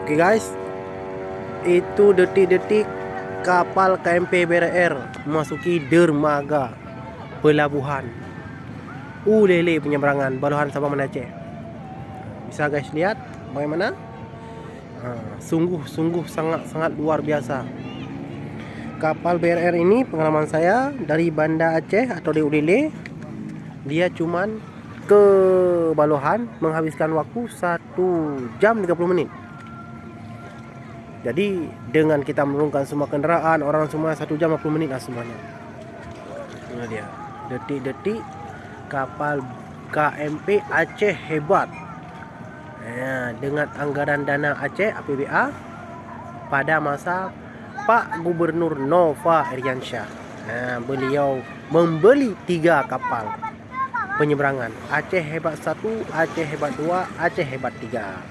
Oke guys, itu detik-detik kapal KMP BRR memasuki dermaga pelabuhan Ulele penyeberangan Baluhan Sabang Aceh. Bisa guys lihat bagaimana? Sungguh sangat luar biasa. Kapal BRR ini pengalaman saya dari Banda Aceh atau di Ulele, dia cuman ke Baluhan menghabiskan waktu 1 jam 30 menit. Jadi dengan kita menurunkan semua kenderaan, orang semua 1 jam 50 menit lah semuanya. Ini dia detik-detik kapal KMP Aceh hebat. Dengan anggaran dana Aceh APBA pada masa Pak Gubernur Nova Iriansyah. Beliau membeli 3 kapal penyeberangan. Aceh Hebat 1, Aceh Hebat 2, Aceh Hebat 3.